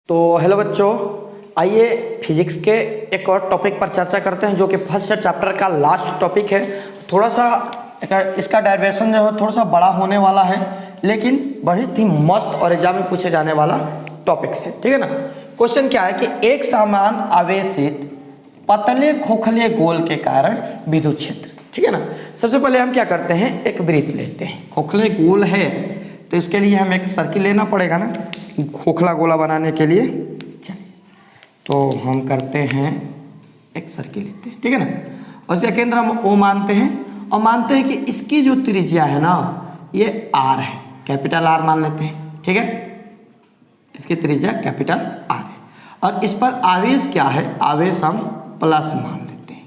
तो हेलो बच्चों, आइए फिजिक्स के एक और टॉपिक पर चर्चा करते हैं जो कि फर्स्ट चैप्टर का लास्ट टॉपिक है। थोड़ा सा इसका डायरेक्शन जो है थोड़ा सा बड़ा होने वाला है, लेकिन बहुत ही मस्त और एग्जाम में पूछे जाने वाला टॉपिक है, ठीक है ना। क्वेश्चन क्या है कि एक समान आवेशित पतले खोखले गोल के कारण विद्युत क्षेत्र, ठीक है ना। सबसे पहले हम क्या करते हैं, एक वृत्त लेते हैं। खोखले गोल है तो इसके लिए हम एक सर्किल लेना पड़ेगा ना, खोखला गोला बनाने के लिए। चलिए तो हम करते हैं, एक सर्किल लेते हैं, ठीक है ना। और इसका केंद्र हम O मानते हैं और मानते हैं कि इसकी जो त्रिज्या है ना ये R है, कैपिटल R मान लेते हैं, ठीक है। इसकी त्रिज्या कैपिटल R है और इस पर आवेश क्या है, आवेश हम प्लस मान लेते हैं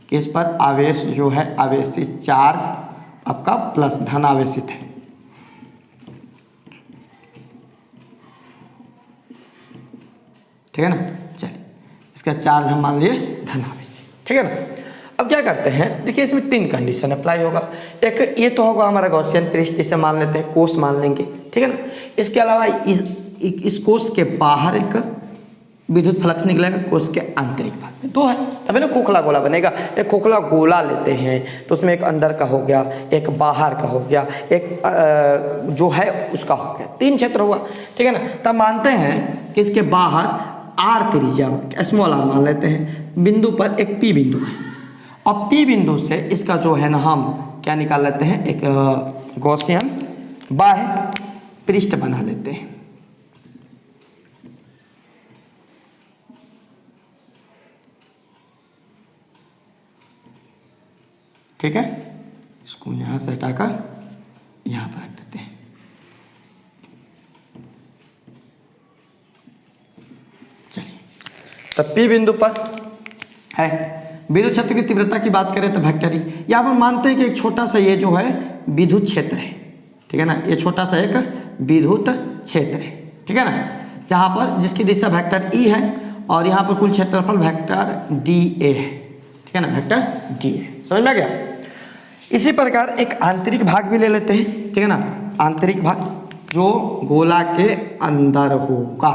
कि इस पर आवेश जो है आवेशित चार्ज आपका प्लस धन आवेशित है, ठीक है ना। चलिए इसका चार्ज हम मान लिए धन आवेशित, ठीक है ना। अब क्या करते हैं, देखिए इसमें तीन कंडीशन अप्लाई होगा। एक ये तो होगा हमारा गॉसियन पृष्ठ, इसे मान लेते हैं, कोस मान लेंगे, ठीक है ना। इसके अलावा इस कोस के बाहर एक विद्युत फ्लक्स निकलेगा, कोस के आंतरिक भाग में दो है, तभी ना खोखला गोला बनेगा। एक खोखला गोला लेते हैं तो उसमें एक अंदर का हो गया, एक बाहर का हो गया, एक जो है उसका हो गया, तीन क्षेत्र हुआ, ठीक है ना। तब मानते हैं कि इसके बाहर आर त्रिज्या स्मॉल आर मान लेते हैं, बिंदु पर एक पी बिंदु है और पी बिंदु से इसका जो है ना हम क्या निकाल लेते हैं, एक गॉसियन बाह्य पृष्ठ बना लेते हैं, ठीक है। इसको यहाँ से हटाकर यहाँ पर रख देते हैं। चलिए तब P बिंदु पर है, विद्युत क्षेत्र की तीव्रता की बात करें तो वेक्टर ई। यहाँ पर मानते हैं कि एक छोटा सा ये जो है विद्युत क्षेत्र है, ठीक है ना। ये छोटा सा एक विद्युत क्षेत्र है, ठीक है ना, जहाँ पर जिसकी दिशा वेक्टर ई है और यहाँ पर कुल क्षेत्रफल वेक्टर डी ए है, ठीक है ना, वेक्टर डी ए। समझ में आ गया। इसी प्रकार एक आंतरिक भाग भी ले लेते हैं, ठीक है ना। आंतरिक भाग जो गोला के अंदर होगा,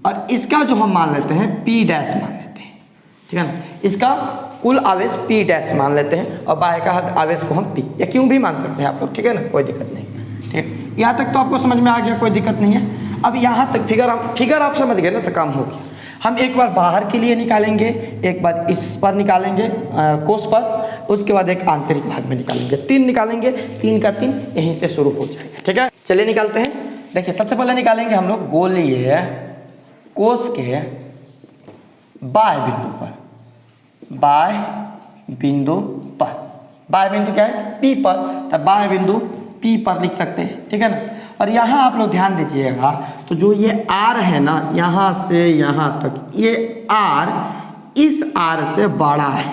और इसका जो हम मान लेते हैं P डैश मान लेते हैं, ठीक है ना। इसका कुल आवेश P डैश मान लेते हैं और बाह्य का आवेश को हम P या क्यों भी मान सकते हैं आप लोग, ठीक है ना, कोई दिक्कत नहीं, ठीक है। यहाँ तक तो आपको समझ में आ गया, कोई दिक्कत नहीं है। अब यहाँ तक फिगर आप समझ गए ना, तो काम होगी। हम एक बार बाहर के लिए निकालेंगे, एक बार इस पर निकालेंगे कोस पर, उसके बाद एक आंतरिक भाग में निकालेंगे, तीन निकालेंगे, तीन का तीन यहीं से शुरू हो जाएगा, ठीक है। चलिए निकालते हैं। देखिए सबसे पहले निकालेंगे हम लोग गोलीय कोस के बाह्य बिंदु पर, बाह्य बिंदु पर, बाह्य बिंदु क्या है P पर, तब बाह्य बिंदु P पर लिख सकते हैं, ठीक है ना। और यहाँ आप लोग ध्यान दीजिएगा, तो जो ये R है ना, यहाँ से यहाँ तक ये R इस R से बड़ा है,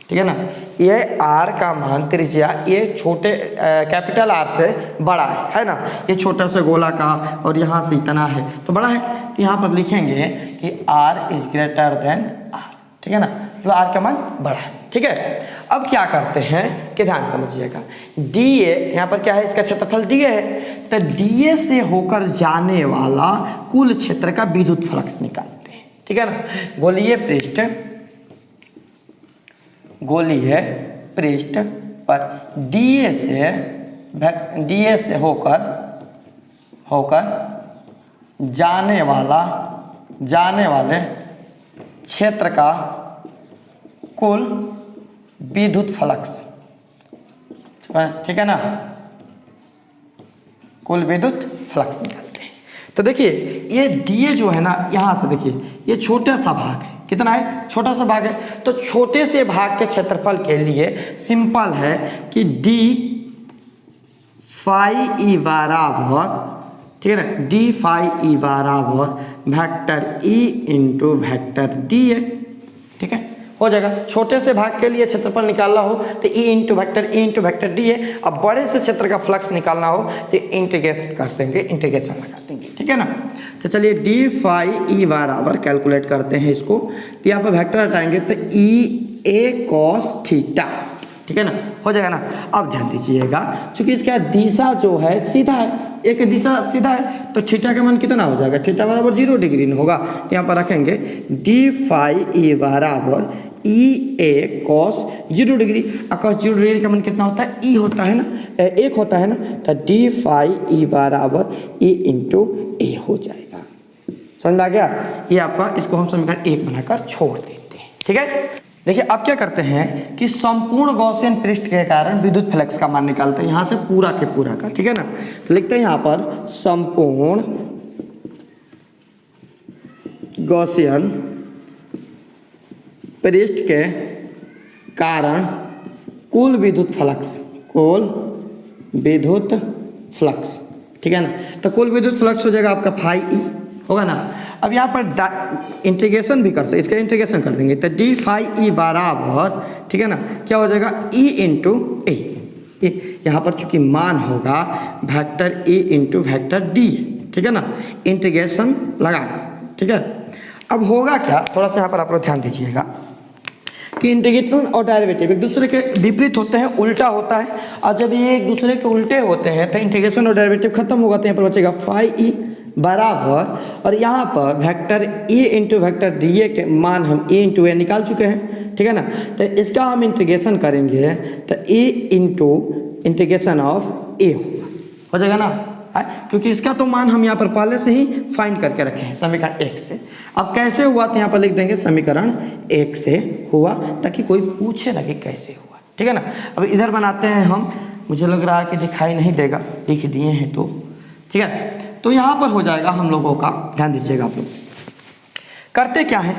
ठीक है ना। ये R का मान त्रिज्या ये छोटे कैपिटल R से बड़ा है ना। ये छोटा सा गोला का और यहाँ से इतना है तो बड़ा है, तो यहाँ पर लिखेंगे कि R is greater than R, ठीक है ना, तो R का मान बड़ा है, ठीक है। अब क्या करते हैं कि ध्यान समझिएगा, DA यहाँ पर क्या है, इसका क्षेत्रफल DA है, तो DA से होकर जाने वाला कुल क्षेत्र का विद्युत फ्लक्स निकालते हैं, ठीक है ना। गोलीय पृष्ठ पर DA से होकर जाने वाले क्षेत्र का कुल विद्युत फ्लक्स, ठीक है ना, कुल विद्युत फ्लक्स निकालते हैं। तो देखिए ये DA जो है ना, यहाँ से देखिए ये छोटा सा भाग है, कितना है, छोटा सा भाग है, तो छोटे से भाग के क्षेत्रफल के लिए सिंपल है कि D फाई ई बराबर, ठीक है ना, D फाई ई बराबर vector E into vector DA, ठीक है, हो जाएगा। छोटे से भाग के लिए क्षेत्रफल निकालना हो तो E इंटू वेक्टर DA, अब बड़े से क्षेत्र का फ्लक्स निकालना हो तो इंटीग्रेट कर देंगे, इंटीग्रेशन लगा देंगे, ठीक है ना। तो चलिए D फाई ई बराबर कैलकुलेट करते हैं इसको, तो यहाँ पर वेक्टर हटाएंगे तो E A cos थीटा, ठीक है ना, हो जाएगा ना। अब ध्यान दीजिएगा, चूंकि इसका दिशा जो है सीधा है, एक दिशा सीधा है, तो थीटा का मान कितना हो जाएगा, थीटा बराबर 0 डिग्री होगा। तो यहाँ पर रखेंगे डी फाई ए बराबर ई ए कॉस 0 डिग्री। कॉस 0 डिग्री का मान कितना होता है, ई होता है ना, एक होता है ना, तो डी फाई ई बराबर ई इंटू ए हो जाएगा। समझ में आ गया। ये आपका, इसको हम समीकरण 1 बनाकर छोड़ देते हैं, ठीक है। देखिए अब क्या करते हैं कि संपूर्ण गॉसियन पृष्ठ के कारण विद्युत फ्लक्स का मान निकालते हैं, यहाँ से पूरा के पूरा का, ठीक है ना। तो लिखते हैं यहाँ पर संपूर्ण गॉसियन पृष्ठ के कारण कुल विद्युत फ्लक्स, कुल विद्युत फ्लक्स, ठीक है ना। तो कुल विद्युत फ्लक्स हो जाएगा आपका फाई ई, होगा ना। अब यहाँ पर इंटीग्रेशन भी कर सकते, इसका इंटीग्रेशन कर देंगे, तो डी फाई ई बराबर, ठीक है ना, क्या हो जाएगा ई इंटू ए। यहाँ पर चूंकि मान होगा vector A into vector D, ठीक है ना, इंटीग्रेशन लगा, ठीक है। अब होगा क्या, थोड़ा सा यहाँ पर आप लोग ध्यान दीजिएगा कि इंटीग्रेशन और डेरिवेटिव एक दूसरे के विपरीत होते हैं, उल्टा होता है। और जब ये एक दूसरे के उल्टे होते हैं तो इंटीग्रेशन और डेरिवेटिव खत्म होगा, तो यहाँ पर बचेगा फाई ई बराबर, और यहाँ पर vector A into vector D A के मान हम ए इंटू ए निकाल चुके हैं, ठीक है ना। तो इसका हम इंटीग्रेशन करेंगे तो ए इंटू इंटीग्रेशन ऑफ ए हो जाएगा ना, क्योंकि इसका तो मान हम यहाँ पर पहले से ही फाइंड करके रखे हैं समीकरण 1 से। अब कैसे हुआ, तो यहाँ पर लिख देंगे समीकरण 1 से हुआ, ताकि कोई पूछे ना कि कैसे हुआ, ठीक है ना। अब इधर बनाते हैं हम, मुझे लग रहा है कि दिखाई नहीं देगा, लिख दिए हैं तो, ठीक है। तो यहाँ पर हो जाएगा हम लोगों का, ध्यान दीजिएगा आप लोग, करते क्या है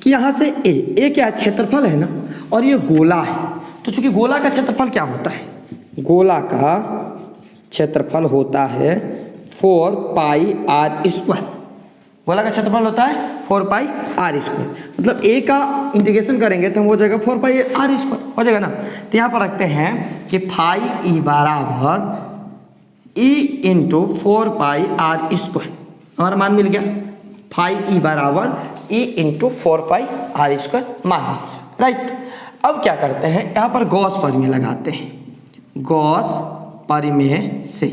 कि यहाँ से ए क्या क्षेत्रफल है ना, और ये गोला है। तो चूंकि गोला का क्षेत्रफल क्या होता है, गोला का क्षेत्रफल होता है 4 पाई आर स्क्वायर। गोला का क्षेत्रफल होता है 4 पाई आर स्क्वायर, मतलब ए का इंटीग्रेशन करेंगे तो हो जाएगा 4 पाई आर स्क्वायर, हो जाएगा ना। तो यहाँ पर रखते हैं कि फाई ई बराबर E into 4 pi R square, हमारा मान मिल गया। फाई ई बराबर E into 4 pi R square मान मिल गया, राइट। अब क्या करते हैं, यहाँ पर गॉस प्रमेय लगाते हैं, गॉस प्रमेय से।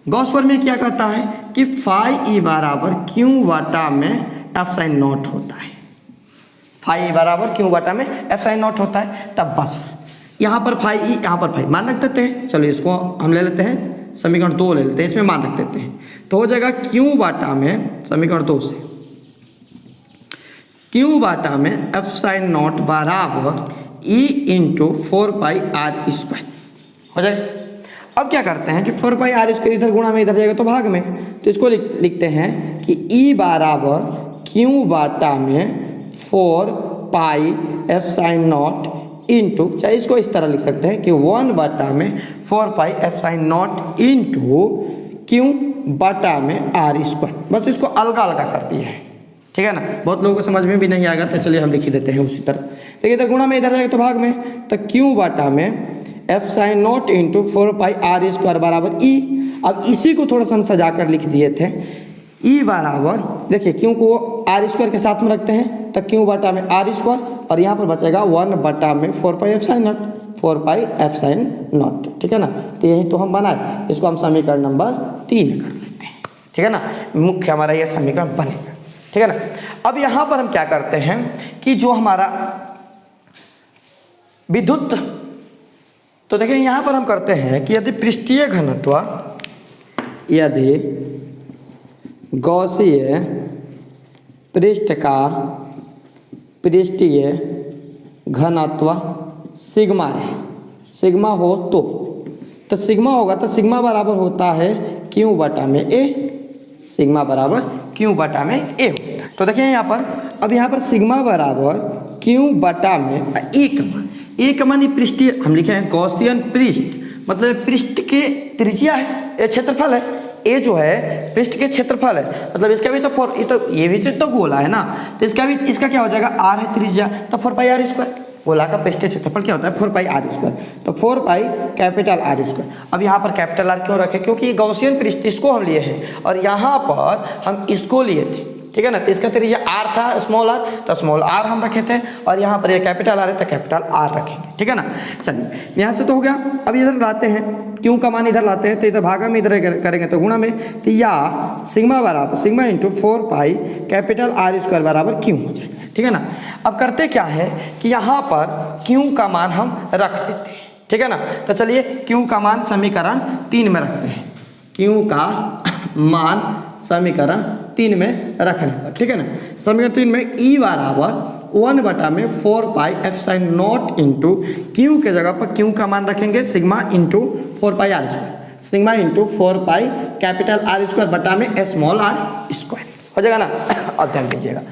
गॉस प्रमेय क्या कहता है कि फाई ई बराबर क्यू बटा में एफ साइन नॉट होता है, फाई ई बराबर क्यू बटा में एफ साइन नॉट होता है। तब बस यहाँ पर फाई ई, यहाँ पर फाई मान रख देते हैं। चलो इसको हम ले लेते हैं, समीकरण 2 ले लेते हैं, इसमें मान रख देते हैं, तो हो जाएगा क्यू बाटा में, समीकरण 2 से क्यू बाटा में एफ साइन नॉट बराबर E into 4 pi R square हो जाए। अब क्या करते हैं कि 4 पाई आर स्क्वायर इधर गुणा में इधर जाएगा तो भाग में, तो इसको लिखते हैं कि ई बराबर क्यू बाटा में 4 pi F sine naught into, चाहे इसको इस तरह लिख सकते हैं कि 1 बटा में 4 pi F sine naught into Q बटा में आर स्क्वायर। बस इसको अलग अलग कर दिए हैं, ठीक है ना। बहुत लोगों को समझ में भी नहीं आएगा, तो चलिए हम लिख ही देते हैं उसी तरह। देखिए इधर गुणा में इधर जाएगा तो भाग में, तो क्यू बटा में F sign naught into 4 pi R square बराबर ई। अब इसी को थोड़ा सा हम सजा कर लिख दिए थे, ई बराबर, देखिए क्यू को आर स्क्वायर के साथ में रखते हैं तो क्यू बटा में आर स्क्वायर, और यहाँ पर बचेगा 1 बटा में 4 pi F sine naught, 4 pi F sine naught, ठीक है ना। तो यही तो हम बनाए, इसको हम समीकरण नंबर 3 कर लेते हैं, ठीक है ना। मुख्य हमारा यह समीकरण बनेगा, ठीक है ना। अब यहाँ पर हम क्या करते हैं कि जो हमारा विद्युत, तो देखिए यहाँ पर हम करते हैं कि यदि पृष्ठीय घनत्व, यदि गॉसीय पृष्ठ का पृष्ठीय घनत्व सिग्मा है, सिग्मा हो तो सिग्मा होगा, तो सिग्मा बराबर होता है क्यू बटा में ए, सिग्मा बराबर क्यू बटा में ए होता है। तो देखिए यहाँ पर, अब यहाँ पर सिग्मा बराबर क्यू बटा में ए का मान पृष्ठीय, हम लिखे हैं गॉसियन पृष्ठ, मतलब पृष्ठ के त्रिज्या है, ये क्षेत्रफल है, ए जो है पृष्ठ के क्षेत्रफल है, मतलब इसका भी तो ये भी तो गोला है ना, तो इसका भी, इसका क्या हो जाएगा, आर है त्रिज्या, तो 4 पाई आर स्क्वायर। गोला का पृष्ठीय क्षेत्रफल क्या होता है, 4 पाई आर स्क्वायर, तो 4 पाई कैपिटल आर स्क्वायर। अब यहाँ पर कैपिटल आर क्यों रखे, क्योंकि ये गॉसियन पृष्ठ इसको हम लिए हैं, और यहाँ पर हम इसको लिए थे, ठीक है ना। तो इसका त्रिज्या आर था, स्मॉल आर, तो स्मॉल आर हम रखे थे, और यहाँ पर ये कैपिटल आर है तो कैपिटल आर रखेंगे, ठीक है ना। चलिए यहाँ से तो हो गया। अब इधर लाते हैं क्यू का मान, इधर लाते हैं तो इधर भागा में इधर करेंगे तो गुणा में, तो या सिग्मा बराबर sigma into 4 pi capital R square बराबर क्यू हो जाएगा, ठीक है ना। अब करते क्या है कि यहाँ पर क्यू का मान हम रख देते हैं, ठीक है ना। तो चलिए क्यू का मान समीकरण 3 में रखते हैं, क्यू का मान समीकरण 3 में रखने पर, ठीक है ना। समीकरण 3 में ई बराबर 1/4 pi F sine naught into Q के जगह पर क्यू का मान रखेंगे sigma into 4 pi R square, sigma into 4 pi capital R square बटा में स्मॉल आर स्क्वायर हो जाएगा ना। अब ध्यान दीजिएगा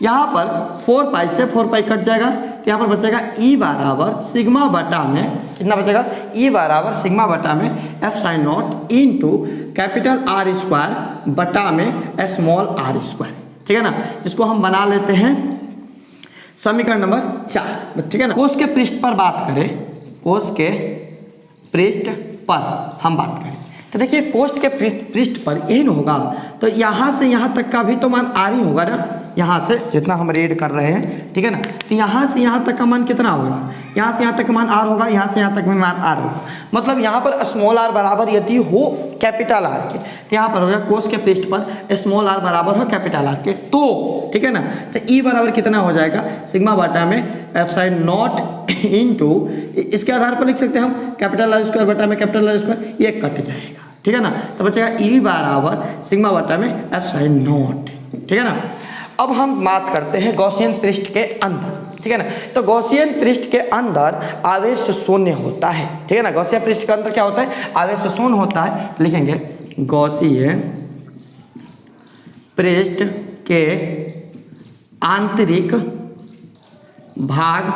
यहाँ पर 4 पाई से 4 पाई कट जाएगा, तो यहाँ पर बचेगा ई बराबर सिग्मा बटा में, कितना बचेगा, ई बराबर सिग्मा बटा में F sign naught into capital R square बटा में स्मॉल आर स्क्वायर, ठीक है ना। इसको हम बना लेते हैं समीकरण नंबर 4, ठीक है ना। कोष के पृष्ठ पर बात करें, कोष के पृष्ठ पर हम बात करें तो देखिए कोष्ठ के पृष्ठ पर यही ना होगा, तो यहाँ से यहाँ तक का भी तो मान आर ही होगा ना, यहाँ से जितना हम रीड कर रहे हैं, ठीक है ना। तो यहाँ से यहाँ तक का मान कितना होगा, यहाँ से यहाँ तक का मान आर होगा, यहाँ से यहाँ तक में मान आर होगा। मतलब यहाँ पर स्मॉल आर बराबर यदि हो कैपिटल आर के, तो यहाँ पर हो जाएगा कोष के पृष्ठ पर स्मॉल आर बराबर हो कैपिटल आर के, तो ठीक है ना। तो ई बराबर कितना हो जाएगा, सिग्मा बटा में एफ साइन नॉट इंटू, इसके आधार पर लिख सकते हैं हम कैपिटल आर स्क्वायर बटा में कैपिटल आर स्क्वायर, ये कट जाएगा, ठीक है ना। तो बचेगा ई बराबर सिग्मा बटा में एफ साइन नॉट, ठीक है ना। अब हम बात करते हैं गॉसियन पृष्ठ के अंदर, ठीक है ना। तो गॉसियन पृष्ठ के अंदर आवेश शून्य होता है, ठीक है ना। गॉसियन पृष्ठ के अंदर क्या होता है, आवेश शून्य होता है। तो लिखेंगे गॉसियन पृष्ठ के आंतरिक भाग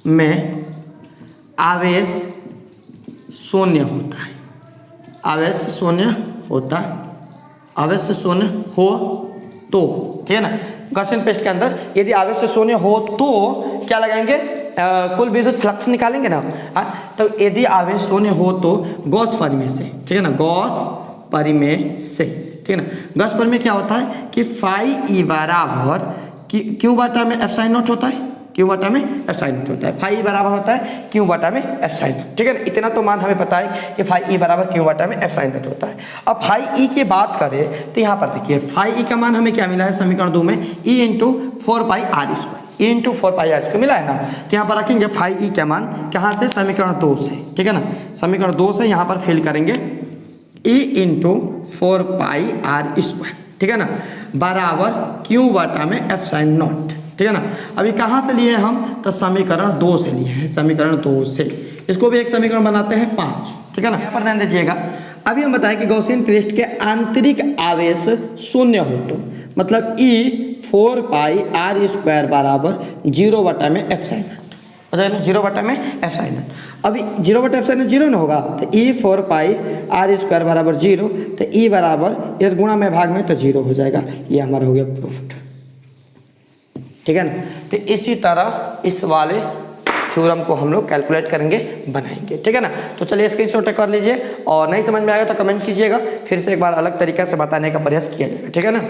में आवेश शून्य होता है, आवेश शून्य होता, आवेश शून्य हो तो, ठीक है ना। गॉसियन पृष्ठ के अंदर यदि आवेश शून्य हो तो क्या लगाएंगे, कुल विद्युत फ्लक्स निकालेंगे ना। तो यदि आवेश शून्य हो तो गॉस परिमेय से, ठीक है ना, गॉस परिमेय से, ठीक है ना। गॉस परिमेय क्या होता है कि फाई ई बराबर क्यू बटा में एफ साइन नॉट होता है, क्यू बटा में एफ साइन नॉट होता है, फाई बराबर होता है क्यू बटा में एफ साइन नॉट, ठीक है ना। इतना तो मान हमें पता है कि फाई ई बराबर क्यू बटा में एफ साइन नॉट होता है। अब फाई ई की बात करें तो यहाँ पर देखिए फाई ई का मान हमें क्या मिला है समीकरण 2 में, E into 4 pi R square, E into 4 pi R square मिला है ना। तो यहाँ पर रखेंगे फाई ई का मान कहाँ से, समीकरण 2 से, ठीक है ना। समीकरण 2 से यहाँ पर फिल करेंगे E into 4 pi R square, ठीक है ना, बराबर क्यू बटा में एफ साइन नॉट, ठीक है ना। अभी कहाँ से लिए हम, तो समीकरण 2 से लिए हैं, समीकरण 2 से। इसको भी एक समीकरण बनाते हैं 5, ठीक है ना। यहाँ पर ध्यान दीजिएगा, अभी हम बताएं कि गॉसियन पृष्ठ के आंतरिक आवेश शून्य हो तो मतलब ई 4 पाई आर स्क्वायर बराबर 0 बटा में एफ साइन नॉट, बताए ना, 0 बटा में एफ साइन नॉट। अभी 0 बटा एफ साइन नॉट 0 ना होगा, तो ई 4 पाई आर स्क्वायर बराबर 0, तो ई बराबर इधर गुणा में भाग में तो 0 हो जाएगा। ये हमारा हो गया प्रूफ्ड, ठीक है ना। तो इसी तरह इस वाले थ्योरम को हम लोग कैलकुलेट करेंगे, बनाएंगे, ठीक है ना। तो चलिए स्क्रीनशॉट कर लीजिए, और नहीं समझ में आएगा तो कमेंट कीजिएगा, फिर से एक बार अलग तरीके से बताने का प्रयास किया जाएगा, ठीक है ना।